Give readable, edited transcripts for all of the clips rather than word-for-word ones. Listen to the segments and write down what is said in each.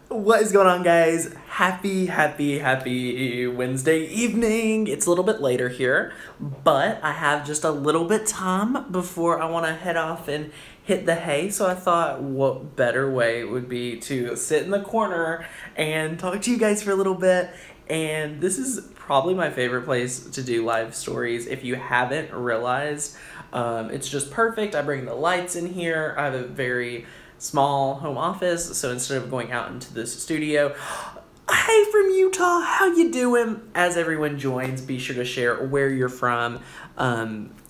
What is going on, guys? Happy Wednesday evening. It's a little bit later here, but I have just a little bit time before I want to head off and hit the hay. So I thought what better way would be to sit in the corner and talk to you guys for a little bit. And this is probably my favorite place to do live stories. If you haven't realized, it's just perfect. I bring the lights in here. I have a very small home office, so instead of going out into this studio, hey from Utah, how you doing? As everyone joins, be sure to share where you're from.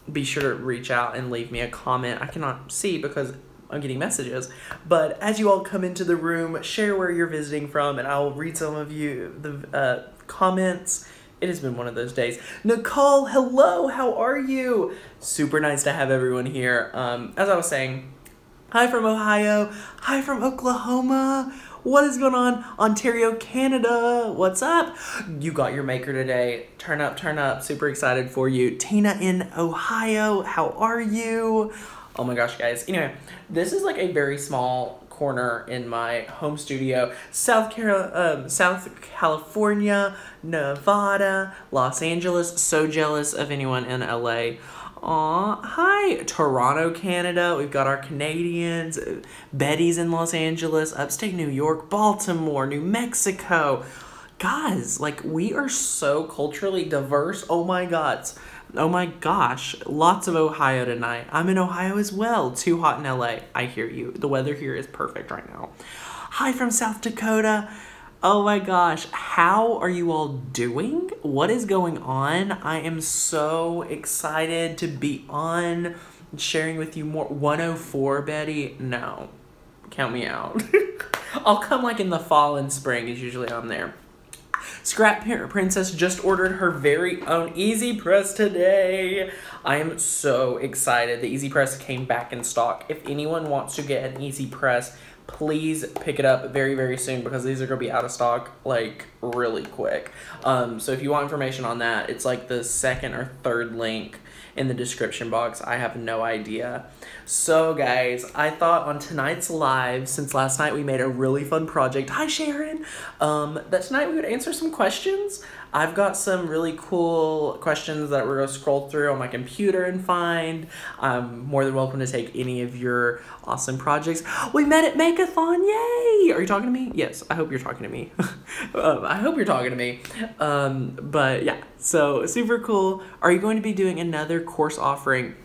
Be sure to reach out and leave me a comment. I cannot see because I'm getting messages, but as you all come into the room, share where you're visiting from, and I'll read some of you the comments. It has been one of those days. Nicole, hello, how are you? Super nice to have everyone here. As I was saying, hi from Ohio. Hi from Oklahoma. What is going on? Ontario, Canada. What's up? You got your maker today. Turn up, turn up. Super excited for you. Tina in Ohio. How are you? Oh my gosh, guys. Anyway, this is like a very small corner in my home studio. South California, Nevada, Los Angeles. So jealous of anyone in LA. Aw, hi, Toronto, Canada. We've got our Canadians. Betty's in Los Angeles, upstate New York, Baltimore, New Mexico. Guys, like, we are so culturally diverse. Oh my God. Oh my gosh. Lots of Ohio tonight. I'm in Ohio as well. Too hot in LA. I hear you. The weather here is perfect right now. Hi from South Dakota. Oh my gosh, how are you all doing? What is going on? I am so excited to be on sharing with you more. 104, Betty? No, count me out. I'll come like in the fall and spring is usually on there. Scrap Princess just ordered her very own Easy Press today. I am so excited. The Easy Press came back in stock. If anyone wants to get an Easy Press, please pick it up very soon because these are going to be out of stock like really quick. So if you want information on that, it's like the second or third link in the description box. I have no idea. So guys, I thought on tonight's live, since last night we made a really fun project, hi Sharon, that tonight we would answer some questions. I've got some really cool questions that we're going to scroll through on my computer and find. I'm more than welcome to take any of your awesome projects. We met at Makeathon, yay! Are you talking to me? Yes, I hope you're talking to me. I hope you're talking to me. But yeah, so super cool. Are you going to be doing another course offering?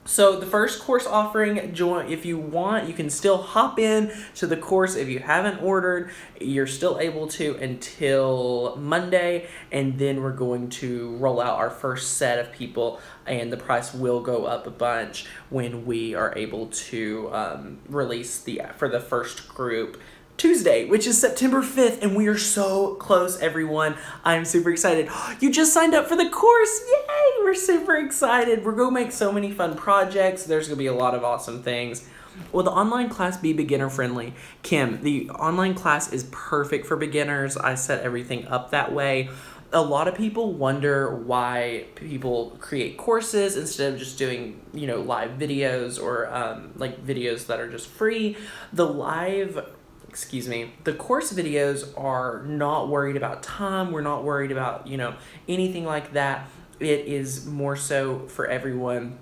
So the first course offering, if you want, you can still hop in to the course. If you haven't ordered, you're still able to until Monday, and then we're going to roll out our first set of people, and the price will go up a bunch when we are able to release for the first group Tuesday, which is September 5th, and we are so close, everyone. I'm super excited. You just signed up for the course. Yay! We're super excited. We're going to make so many fun projects. There's going to be a lot of awesome things. Will the online class be beginner friendly? Kim, the online class is perfect for beginners. I set everything up that way. A lot of people wonder why people create courses instead of just doing, you know, live videos or like videos that are just free. The course videos are not worried about time. We're not worried about, you know, anything like that. It is more so for everyone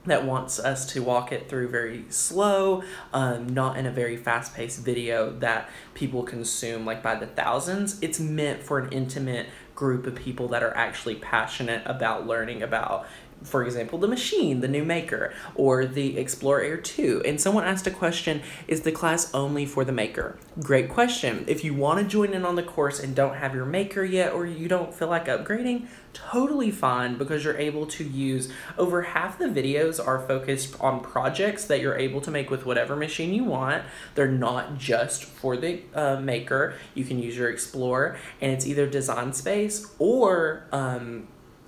that wants us to walk it through very slow, not in a very fast-paced video that people consume like by the thousands. It's meant for an intimate group of people that are actually passionate about learning about, for example, the machine, the new maker, or the Explorer Air 2. And someone asked a question, is the class only for the maker? Great question. If you want to join in on the course and don't have your maker yet, or you don't feel like upgrading, totally fine, because you're able to use, over half the videos are focused on projects that you're able to make with whatever machine you want. They're not just for the maker. You can use your Explorer, and it's either design space or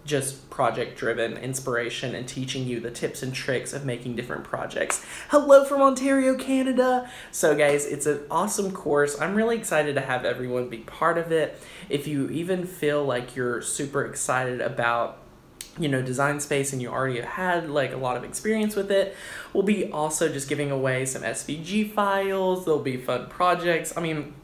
just project-driven inspiration and teaching you the tips and tricks of making different projects. Hello from Ontario, Canada! So guys, it's an awesome course. I'm really excited to have everyone be part of it. If you even feel like you're super excited about, you know, design space and you already have had like a lot of experience with it, we'll be also just giving away some SVG files. There'll be fun projects. I mean,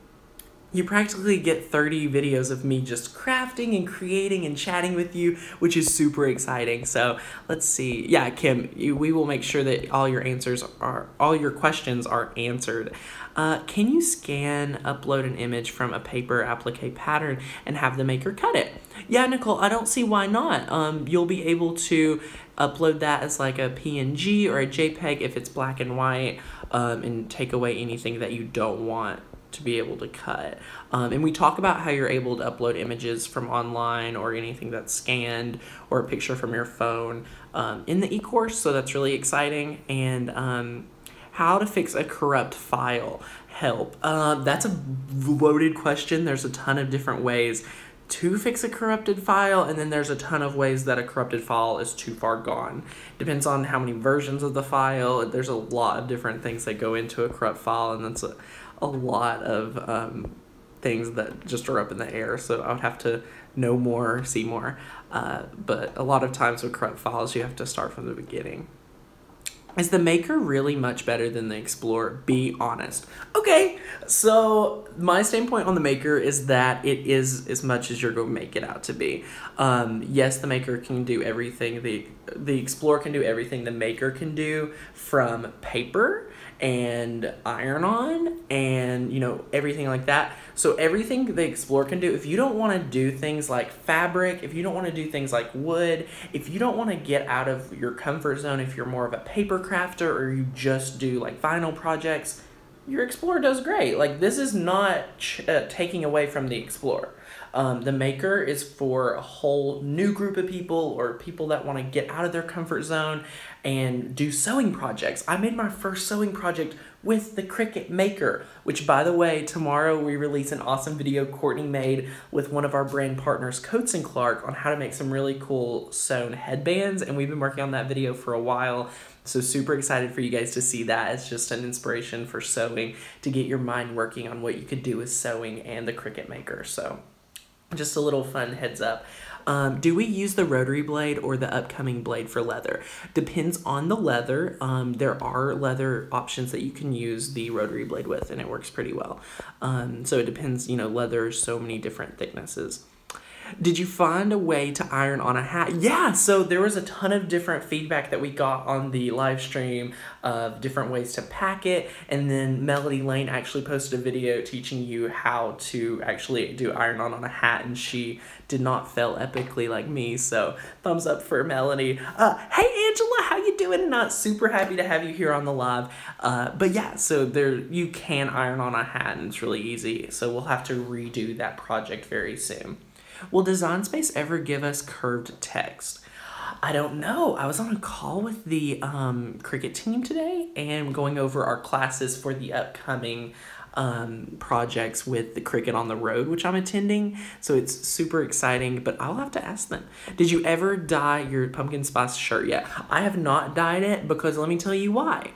You practically get 30 videos of me just crafting and creating and chatting with you, which is super exciting. So let's see. Yeah, Kim, we will make sure that all your questions are answered. Can you scan, upload an image from a paper applique pattern and have the maker cut it? Yeah, Nicole, I don't see why not. You'll be able to upload that as like a PNG or a JPEG if it's black and white, and take away anything that you don't want to be able to cut. And we talk about how you're able to upload images from online or anything that's scanned or a picture from your phone in the e-course, so that's really exciting. And how to fix a corrupt file. Help. That's a loaded question. There's a ton of different ways to fix a corrupted file, and then there's a ton of ways that a corrupted file is too far gone. Depends on how many versions of the file. There's a lot of different things that go into a corrupt file, and that's a lot of things that just are up in the air, so I would have to know more, see more. But a lot of times with corrupt files, you have to start from the beginning. Is the Maker really much better than the Explorer? Be honest. Okay, so my standpoint on the Maker is that it is as much as you're going to make it out to be. Yes, the Maker can do everything. The Explorer can do everything the Maker can do, from paper and iron-on and, you know, everything like that. So everything the Explorer can do, if you don't want to do things like fabric, if you don't want to do things like wood, if you don't want to get out of your comfort zone, if you're more of a paper crafter or you just do like vinyl projects, your Explorer does great. Like, this is not taking away from the Explorer. The Maker is for a whole new group of people, or people that want to get out of their comfort zone and do sewing projects. I made my first sewing project with the Cricut Maker, which, by the way, tomorrow we release an awesome video Courtney made with one of our brand partners, Coates & Clark, on how to make some really cool sewn headbands, and we've been working on that video for a while. So super excited for you guys to see that. It's just an inspiration for sewing, to get your mind working on what you could do with sewing and the Cricut Maker. So just a little fun heads up. Do we use the rotary blade or the upcoming blade for leather? Depends on the leather. There are leather options that you can use the rotary blade with, and it works pretty well. So it depends, you know, leather is so many different thicknesses. Did you find a way to iron on a hat? Yeah, so there was a ton of different feedback that we got on the live stream of different ways to pack it, and then Melody Lane actually posted a video teaching you how to actually do iron on a hat, and she did not fail epically like me, so thumbs up for Melody. Hey Angela, how you doing? Not super happy to have you here on the live. But yeah, so you can iron on a hat, and it's really easy, so we'll have to redo that project very soon. Will Design Space ever give us curved text? I don't know. I was on a call with the Cricut team today and going over our classes for the upcoming projects with the Cricut on the Road, which I'm attending. So it's super exciting, but I'll have to ask them. Did you ever dye your pumpkin spice shirt yet? I have not dyed it, because let me tell you why.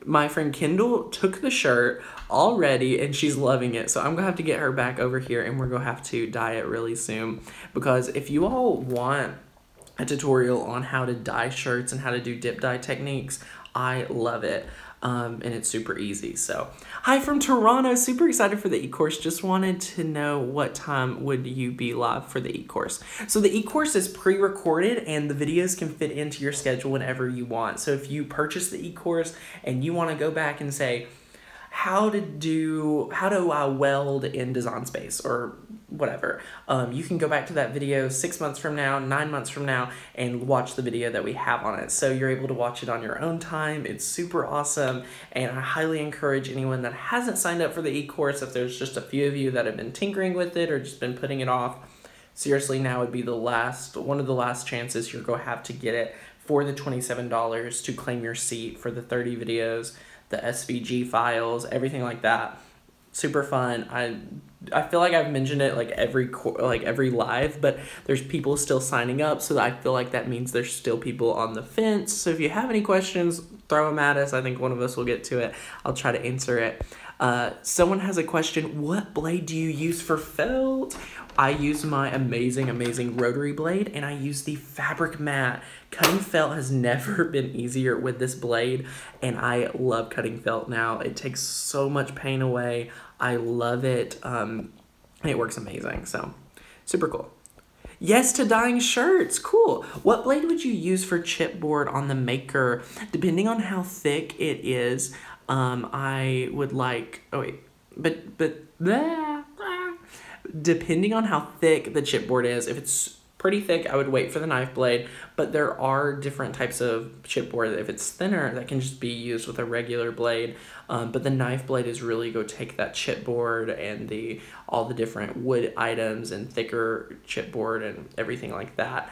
My friend Kendall took the shirt already and she's loving it. So I'm going to have to get her back over here, and we're going to have to dye it really soon. Because if you all want a tutorial on how to dye shirts and how to do dip dye techniques, I love it. And it's super easy. So hi from Toronto, super excited for the e-course. Just wanted to know what time would you be live for the e-course. So the e-course is pre-recorded, and the videos can fit into your schedule whenever you want. So if you purchase the e-course and you want to go back and say, how do I weld in Design Space or whatever, you can go back to that video 6 months from now, 9 months from now, and watch the video that we have on it. So you're able to watch it on your own time. It's super awesome, and I highly encourage anyone that hasn't signed up for the e-course, if there's just a few of you that have been tinkering with it or just been putting it off, seriously, now would be one of the last chances you're going to have to get it for the $27 to claim your seat for the 30 videos, the SVG files, everything like that. Super fun. I feel like I've mentioned it like every live, but there's people still signing up, so I feel like that means there's still people on the fence. So if you have any questions, throw them at us. I think one of us will get to it. I'll try to answer it. Someone has a question. What blade do you use for felt? I use my amazing rotary blade, and I use the fabric mat. Cutting felt has never been easier with this blade, and I love cutting felt now. It takes so much pain away. I love it. and it works amazing. So super cool. Yes to dyeing shirts. Cool. What blade would you use for chipboard on the maker? Depending on how thick it is, I would like, oh wait, depending on how thick the chipboard is, if it's pretty thick, I would wait for the knife blade, but there are different types of chipboard. If it's thinner, that can just be used with a regular blade, but the knife blade is really go take that chipboard and all the different wood items and thicker chipboard and everything like that.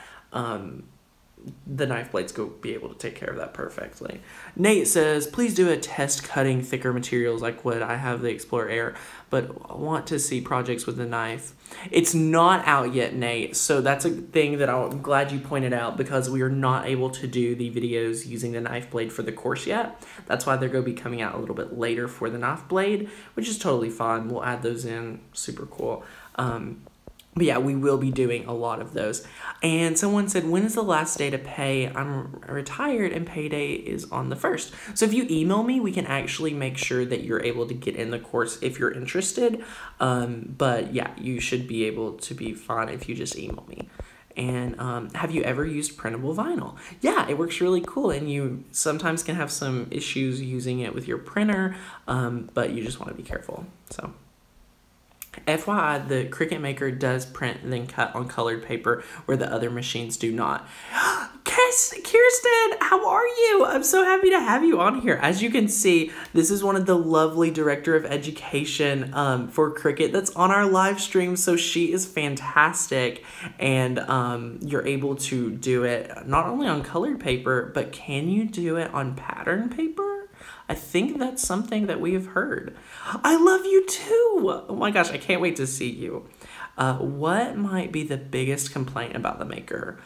The knife blades go be able to take care of that perfectly. Nate says, please do a test cutting thicker materials like wood. I have the Explorer Air, but I want to see projects with the knife. It's not out yet, Nate, so that's a thing that I'm glad you pointed out, because we are not able to do the videos using the knife blade for the course yet. That's why they're going to be coming out a little bit later for the knife blade, which is totally fine. We'll add those in. Super cool. But yeah, we will be doing a lot of those. And someone said, when is the last day to pay? I'm retired and payday is on the 1st. So if you email me, we can actually make sure that you're able to get in the course if you're interested. But yeah, you should be able to be fine if you just email me. And have you ever used printable vinyl? Yeah, it works really cool, and you sometimes can have some issues using it with your printer, but you just want to be careful. So FYI, the Cricut Maker does print and then cut on colored paper where the other machines do not. Kirsten, how are you? I'm so happy to have you on here. As you can see, this is one of the lovely Director of Education for Cricut that's on our live stream, so she is fantastic, and you're able to do it not only on colored paper, but can you do it on pattern paper? I think that's something that we have heard. I love you too. Oh my gosh, I can't wait to see you. What might be the biggest complaint about the Maker?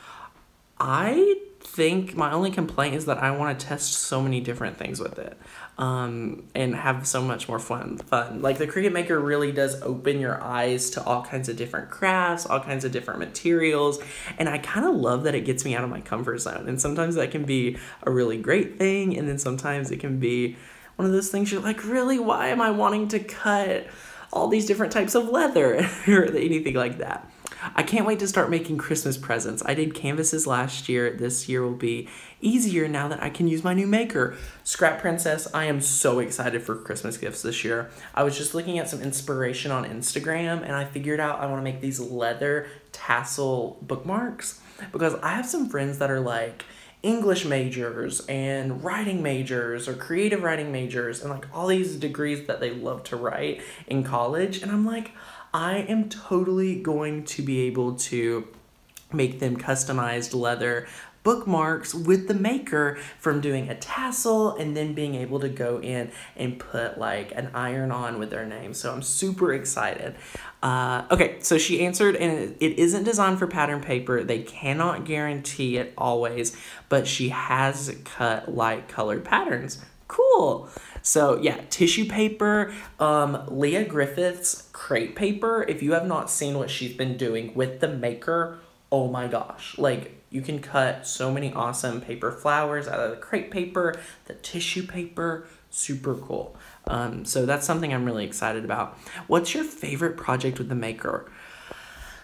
I think my only complaint is that I want to test so many different things with it, and have so much more fun. Like, the Cricut Maker really does open your eyes to all kinds of different crafts, all kinds of different materials, and I kind of love that it gets me out of my comfort zone. And sometimes that can be a really great thing, and then sometimes it can be one of those things you're like, really, why am I wanting to cut all these different types of leather or anything like that? I can't wait to start making Christmas presents. I did canvases last year. This year will be easier now that I can use my new Maker. Scrap Princess, I am so excited for Christmas gifts this year. I was just looking at some inspiration on Instagram, and I figured out I want to make these leather tassel bookmarks, because I have some friends that are like English majors and writing majors or creative writing majors and like all these degrees that they love to write in college, and I'm like, I am totally going to be able to make them customized leather bookmarks with the Maker from doing a tassel and then being able to go in and put like an iron on with their name. So I'm super excited. Okay, so she answered, and it isn't designed for pattern paper. They cannot guarantee it always, but she has cut light colored patterns. Cool. So yeah, tissue paper, Leah Griffith's crepe paper. If you have not seen what she's been doing with the Maker, oh my gosh. Like, you can cut so many awesome paper flowers out of the crepe paper, the tissue paper, super cool. So that's something I'm really excited about. What's your favorite project with the Maker?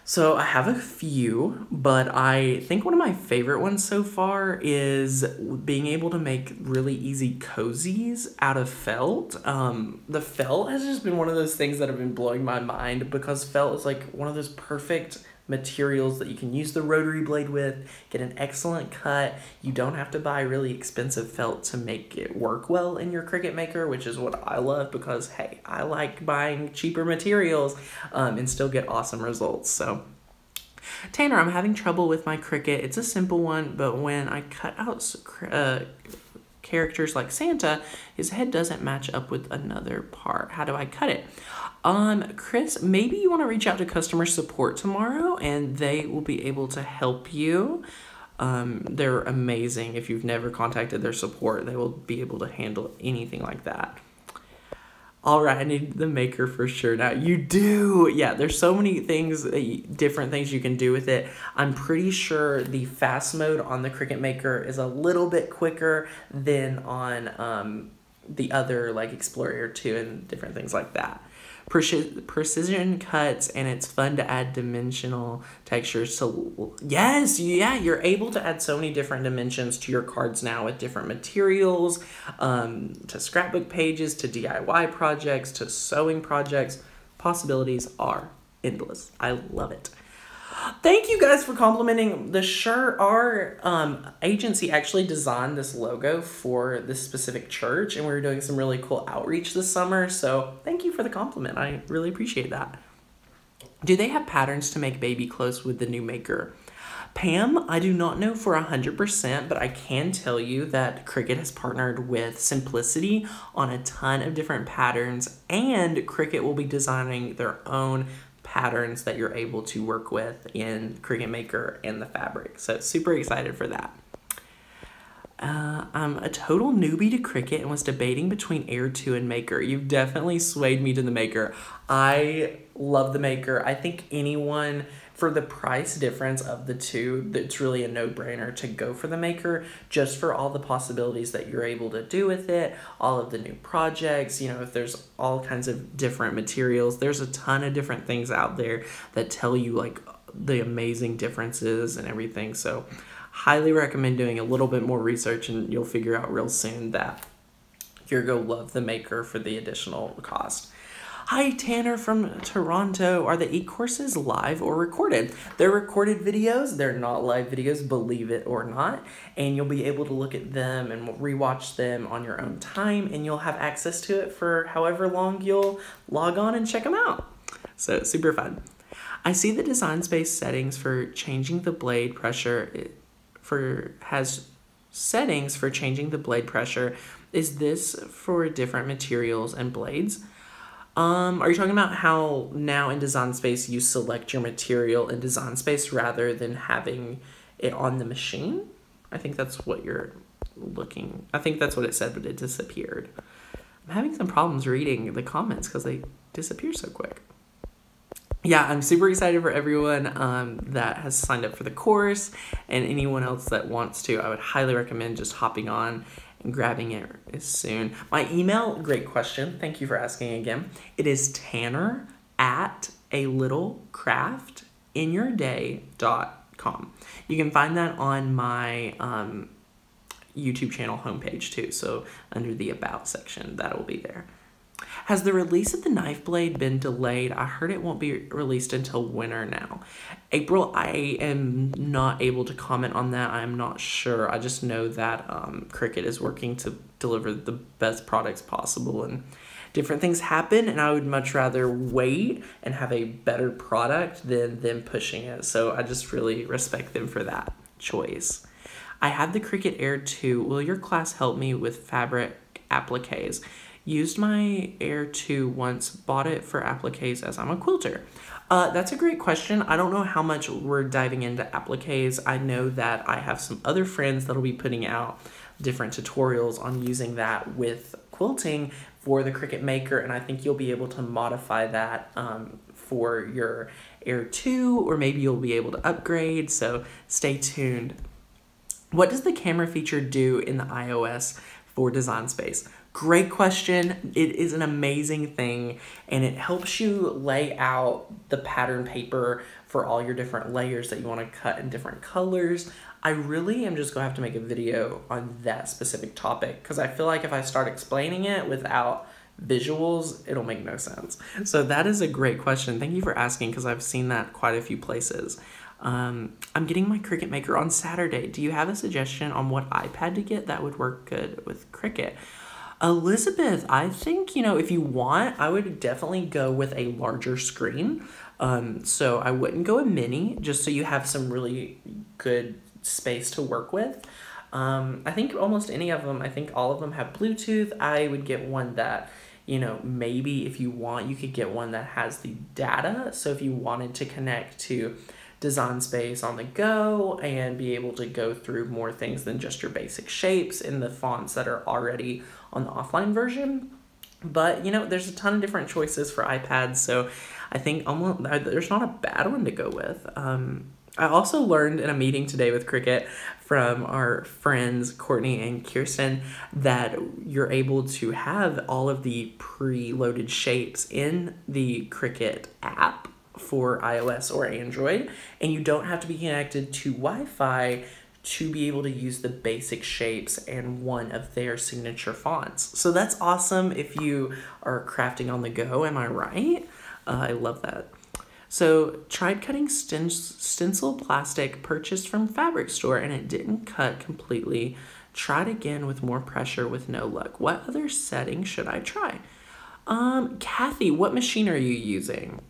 So I have a few, but I think one of my favorite ones so far is being able to make really easy cozies out of felt. The felt has just been one of those things that have been blowing my mind, because felt is like one of those perfect materials that you can use the rotary blade with, get an excellent cut. You don't have to buy really expensive felt to make it work well in your Cricut Maker, which is what I love, because hey, I like buying cheaper materials and still get awesome results. So Tanner, I'm having trouble with my Cricut. It's a simple one, but when I cut out characters like Santa, his head doesn't match up with another part. How do I cut it? Chris, maybe you want to reach out to customer support tomorrow and they will be able to help you. They're amazing. If you've never contacted their support, they will be able to handle anything like that. All right, I need the Maker for sure now. You do. Yeah, there's so many things, different things you can do with it. I'm pretty sure the fast mode on the Cricut Maker is a little bit quicker than on the other, like Explorer 2 and different things like that. precision cuts, and it's fun to add dimensional textures to, yes, yeah, you're able to add so many different dimensions to your cards now with different materials, to scrapbook pages, to DIY projects, to sewing projects. Possibilities are endless. I love it. Thank you guys for complimenting the shirt. Our agency actually designed this logo for this specific church, and we were doing some really cool outreach this summer, so thank you for the compliment. I really appreciate that. Do they have patterns to make baby clothes with the new maker? Pam, I do not know for 100%, but I can tell you that Cricut has partnered with Simplicity on a ton of different patterns, and Cricut will be designing their own patterns that you're able to work with in Cricut Maker and the fabric. So super excited for that. I'm a total newbie to Cricut and was debating between Air 2 and Maker. You've definitely swayed me to the Maker. I love the Maker. I think anyone, for the price difference of the two, it's really a no-brainer to go for the Maker, just for all the possibilities that you're able to do with it, all of the new projects, you know, if there's all kinds of different materials. There's a ton of different things out there that tell you like the amazing differences and everything. So highly recommend doing a little bit more research, and you'll figure out real soon that you're going to love the Maker for the additional cost. Hi, Tanner from Toronto. Are the e-courses live or recorded? They're recorded videos. They're not live videos, believe it or not. And you'll be able to look at them and rewatch them on your own time, and you'll have access to it for however long you'll log on and check them out. So super fun. I see the Design Space settings for changing the blade pressure has settings for changing the blade pressure. Is this for different materials and blades? Are you talking about how now in Design Space you select your material in Design Space rather than having it on the machine? I think that's what you're looking. I think that's what it said, but it disappeared. I'm having some problems reading the comments because they disappear so quick. Yeah, I'm super excited for everyone that has signed up for the course, and anyone else that wants to. I would highly recommend just hopping on and grabbing it as soon. My email, great question. Thank you for asking again. It is tanner@alittlecraftinyourday.com. You can find that on my YouTube channel homepage too. So under the About section, that'll be there. Has the release of the knife blade been delayed? I heard it won't be released until winter now. April, I am not able to comment on that. I'm not sure. I just know that Cricut is working to deliver the best products possible, and different things happen, and I would much rather wait and have a better product than them pushing it. So I just really respect them for that choice. I have the Cricut Air 2. Will your class help me with fabric appliques? Used my Air 2 once, bought it for appliques as I'm a quilter. That's a great question. I don't know how much we're diving into appliques. I know that I have some other friends that'll be putting out different tutorials on using that with quilting for the Cricut Maker, and I think you'll be able to modify that for your Air 2, or maybe you'll be able to upgrade, so stay tuned. What does the camera feature do in the iOS for Design Space? Great question. It is an amazing thing, and it helps you lay out the pattern paper for all your different layers that you want to cut in different colors. I really am just going to have to make a video on that specific topic, because I feel like if I start explaining it without visuals, it'll make no sense. So that is a great question. Thank you for asking, because I've seen that quite a few places. I'm getting my Cricut Maker on Saturday. Do you have a suggestion on what iPad to get that would work good with Cricut? Elizabeth, I think, if you want, I would definitely go with a larger screen. So I wouldn't go a mini, just so you have some really good space to work with. I think almost any of them, I think all of them have Bluetooth. I would get one that, maybe if you want, you could get one that has the data. So if you wanted to connect to Design Space on the go and be able to go through more things than just your basic shapes in the fonts that are already on the offline version. But there's a ton of different choices for iPads, so I think almost there's not a bad one to go with. I also learned in a meeting today with Cricut from our friends Courtney and Kirsten that you're able to have all of the pre-loaded shapes in the Cricut app for iOS or Android, and you don't have to be connected to Wi-Fi to be able to use the basic shapes and one of their signature fonts. So that's awesome if you are crafting on the go, am I right? I love that. So, tried cutting stencil plastic purchased from fabric store and it didn't cut completely. Tried again with more pressure with no luck. What other setting should I try? Kathy, what machine are you using?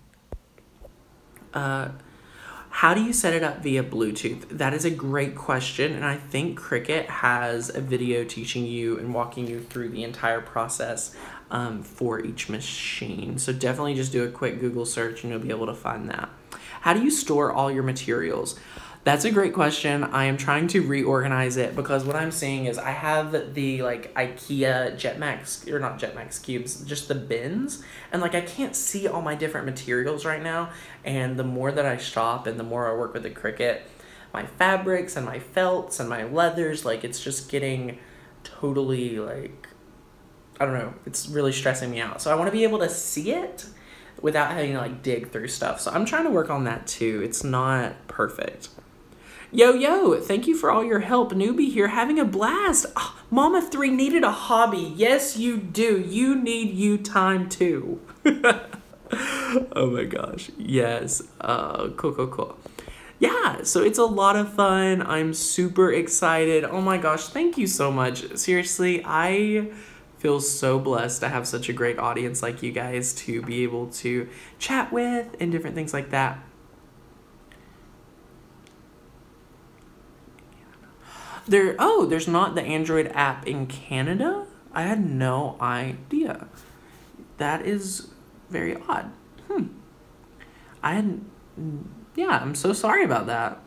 How do you set it up via Bluetooth? That is a great question, and I think Cricut has a video teaching you and walking you through the entire process for each machine. So definitely just do a quick Google search and you'll be able to find that. How do you store all your materials? That's a great question. I am trying to reorganize it because what I'm seeing is I have the like IKEA Jetmax, or not Jetmax cubes, just the bins. And like I can't see all my different materials right now. And the more that I shop and the more I work with the Cricut, my fabrics and my felts and my leathers, like it's just getting totally like, I don't know, it's really stressing me out. So I want to be able to see it without having to like dig through stuff. So I'm trying to work on that too. It's not perfect. Yo, thank you for all your help. Newbie here, having a blast. Oh, Mama 3 needed a hobby. Yes, you do. You need you time too. Oh my gosh. Yes. Cool. Yeah, so it's a lot of fun. I'm super excited. Oh my gosh, thank you so much. Seriously, I feel so blessed to have such a great audience like you guys to be able to chat with and different things like that. There's not the Android app in Canada? I had no idea. That is very odd. I'm so sorry about that.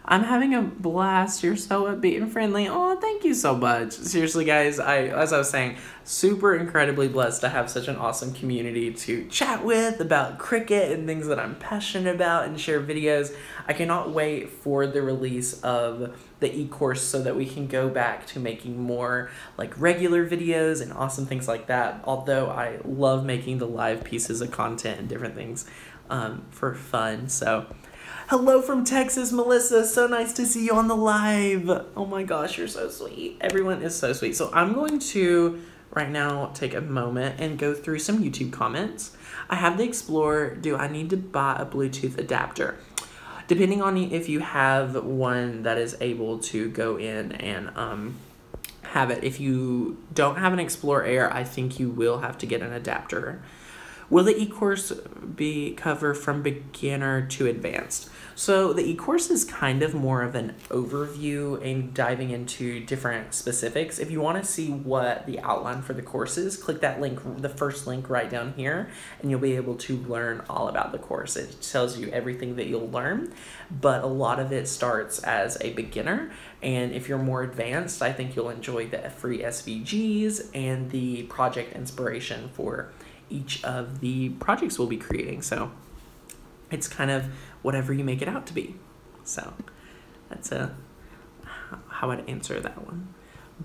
I'm having a blast. You're so upbeat and friendly. Oh, thank you so much. Seriously, guys, as I was saying, super incredibly blessed to have such an awesome community to chat with about Cricut and things that I'm passionate about and share videos. I cannot wait for the release of the e-course so that we can go back to making more like regular videos and awesome things like that. Although I love making the live pieces of content and different things for fun. So hello from Texas, Melissa. So nice to see you on the live. Oh my gosh, you're so sweet. Everyone is so sweet. So I'm going to right now take a moment and go through some YouTube comments. I have the Explorer. Do I need to buy a Bluetooth adapter? Depending on if you have one that is able to go in and have it. If you don't have an Explorer Air, I think you will have to get an adapter. Will the e-course be cover from beginner to advanced? So the e-course is kind of more of an overview and diving into different specifics. If you want to see what the outline for the course is, click that link, the first link right down here, and you'll be able to learn all about the course. It tells you everything that you'll learn, but a lot of it starts as a beginner. And if you're more advanced, I think you'll enjoy the free SVGs and the project inspiration for each of the projects we'll be creating. So it's kind of whatever you make it out to be. So that's how I'd answer that one.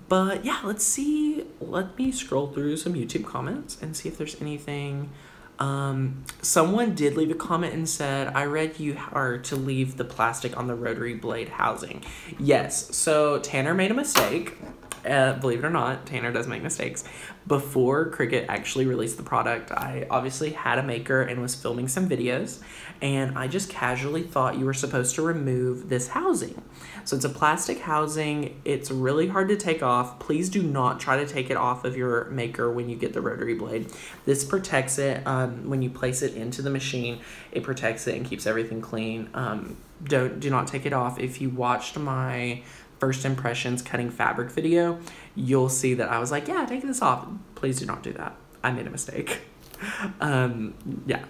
But yeah, let's see. Let me scroll through some YouTube comments and see if there's anything. Someone did leave a comment and said, I read you are to leave the plastic on the rotary blade housing. Yes, so Tanner made a mistake. Believe it or not, Tanner does make mistakes. Before Cricut actually released the product, I obviously had a maker and was filming some videos, and I just casually thought you were supposed to remove this housing. So it's a plastic housing. It's really hard to take off. Please do not try to take it off of your maker when you get the rotary blade. This protects it. When you place it into the machine, it protects it and keeps everything clean. Do not take it off. If you watched my first impressions cutting fabric video, you'll see that I was like, yeah, take this off. Please do not do that. I made a mistake. Yeah.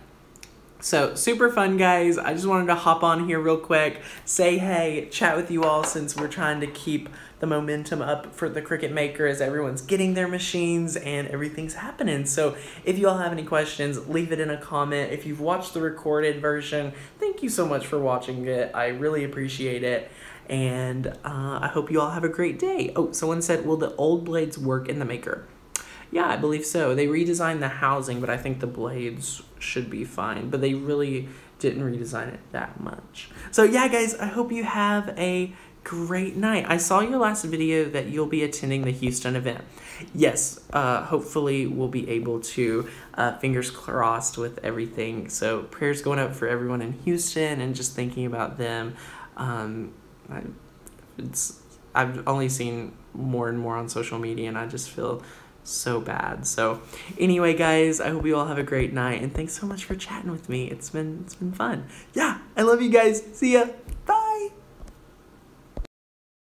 So super fun, guys. I just wanted to hop on here real quick, say hey, chat with you all since we're trying to keep the momentum up for the Cricut Maker as everyone's getting their machines and everything's happening. So if you all have any questions, leave it in a comment. If you've watched the recorded version, thank you so much for watching it. I really appreciate it. And I hope you all have a great day. Oh, someone said, will the old blades work in the Maker? Yeah, I believe so. They redesigned the housing, but I think the blades should be fine. But they really didn't redesign it that much. So yeah, guys, I hope you have a great night. I saw your last video that you'll be attending the Houston event. Yes, hopefully we'll be able to, fingers crossed with everything. So prayers going up for everyone in Houston and just thinking about them. I've only seen more and more on social media, and I just feel so bad. So anyway, guys, I hope you all have a great night, and thanks so much for chatting with me. It's been fun. Yeah, I love you guys. See ya.